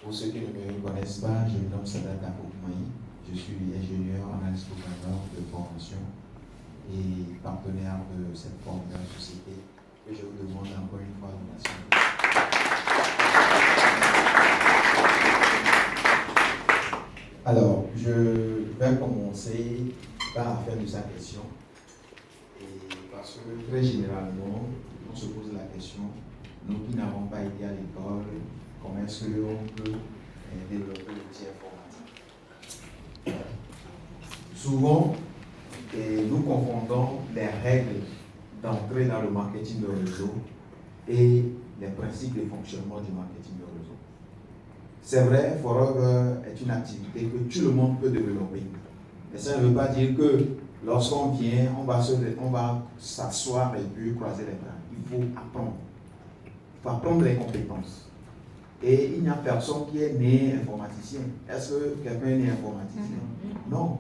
Pour ceux qui ne me connaissent pas, je me nomme Sadaka Oukmaï. Je suis ingénieur, analyste programmeur de formation et partenaire de cette formidable société que je vous demande encore une fois de m'assurer. Alors, je vais commencer par faire de sa question. Et parce que très généralement, on se pose la question, nous qui n'avons pas été à l'école, comment est-ce qu'on peut développer l'outil informatique? Souvent, nous confondons les règles d'entrée dans le marketing de réseau et les principes de fonctionnement du marketing de réseau. C'est vrai, Forever est une activité que tout le monde peut développer. Mais ça ne veut pas dire que lorsqu'on vient, on va s'asseoir et puis croiser les bras. Il faut apprendre. Il faut apprendre les compétences. Et il n'y a personne qui est né informaticien. Est-ce que quelqu'un est né informaticien? Non.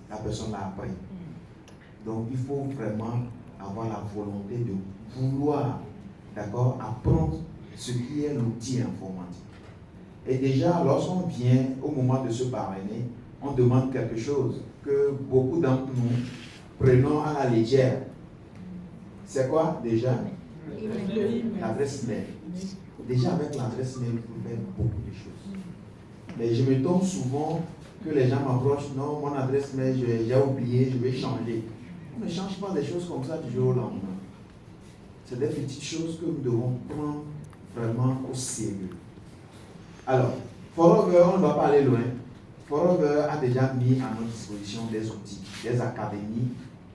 La personne l'a appris. Donc il faut vraiment avoir la volonté de vouloir, d'accord, apprendre ce qui est l'outil informatique. Et déjà, lorsqu'on vient au moment de se parrainer, on demande quelque chose que beaucoup d'entre nous prenons à la légère. C'est quoi déjà? L'adresse mail. Déjà avec l'adresse mail, vous pouvez faire beaucoup de choses. Mais je me tombe souvent que les gens m'approchent, non, mon adresse mail, j'ai oublié, je vais changer. On ne change pas des choses comme ça du jour au lendemain. C'est des petites choses que nous devons prendre vraiment au sérieux. Alors, Forever, on ne va pas aller loin. Forever a déjà mis à notre disposition des outils, des académies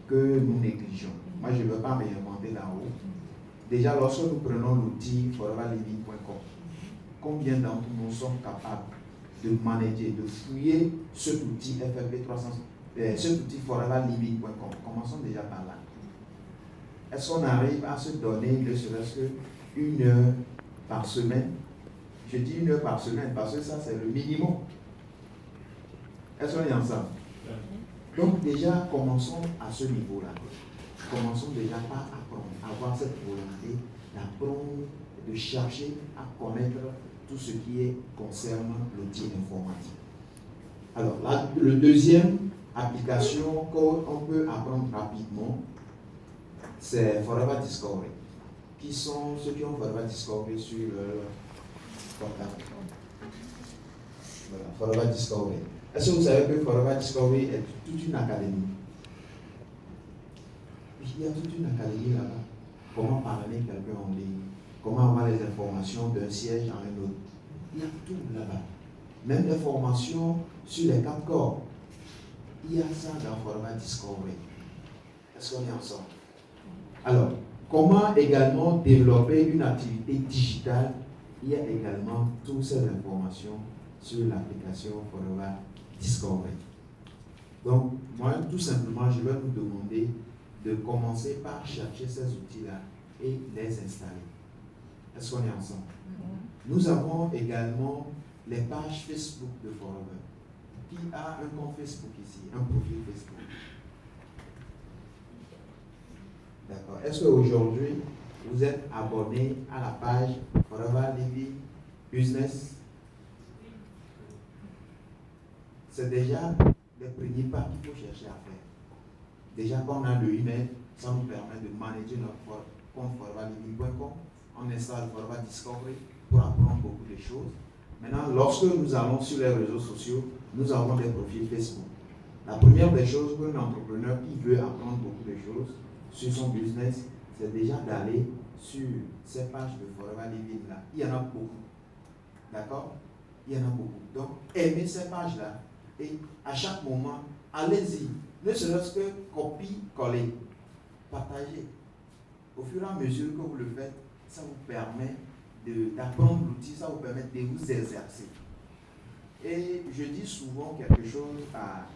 que nous négligeons. Moi, je ne veux pas me réinventer là-haut. Déjà, lorsque nous prenons l'outil foreverliving.com, combien d'entre nous sommes capables de manager, de fouiller cet outil FFP300, cet outil foreverliving.com? Commençons déjà par là. Est-ce qu'on arrive à se donner ne serait-ce qu'une heure par semaine? Je dis 1 heure par semaine parce que ça, c'est le minimum. Est-ce qu'on est ensemble? Donc déjà, commençons à ce niveau-là. Commençons déjà par apprendre, avoir cette volonté d'apprendre, de chercher à connaître tout ce qui concerne l'outil informatique. Alors, la deuxième application qu'on peut apprendre rapidement, c'est Forever Discovery. Qui sont ceux qui ont Forever Discovery sur leur portable? Voilà, Forever Discovery. Est-ce que vous savez que Forever Discovery est toute une académie? Il y a toute une académie là-bas. Comment parler quelqu'un en ligne? Comment avoir les informations d'un siège à un autre? Il y a tout là-bas. Même des formations sur les 4 corps. Il y a ça dans Forever Discovery. Est-ce qu'on est ensemble? Alors, comment également développer une activité digitale? Il y a également toutes ces informations sur l'application Forever Discovery. Donc, moi, tout simplement, je vais vous demander de commencer par chercher ces outils-là et les installer. Est-ce qu'on est ensemble? Nous avons également les pages Facebook de Forever. Qui a un compte Facebook ici, un profil Facebook? D'accord. Est-ce qu'aujourd'hui, vous êtes abonné à la page Forever Living Business? C'est déjà les premiers pas qu'il faut chercher à faire. Déjà, quand on a le email, ça nous permet de manager notre compte foreverliving.com. On installe Forever Discovery pour apprendre beaucoup de choses. Maintenant, lorsque nous allons sur les réseaux sociaux, nous avons des profils Facebook. La première des choses pour un entrepreneur qui veut apprendre beaucoup de choses sur son business, c'est déjà d'aller sur ces pages de Forever Living là. Il y en a beaucoup. D'accord? Il y en a beaucoup. Donc, aimez ces pages-là et à chaque moment, allez-y. Ne serait-ce que copier-coller, partager. Au fur et à mesure que vous le faites, ça vous permet d'apprendre l'outil, ça vous permet de vous exercer. Et je dis souvent quelque chose à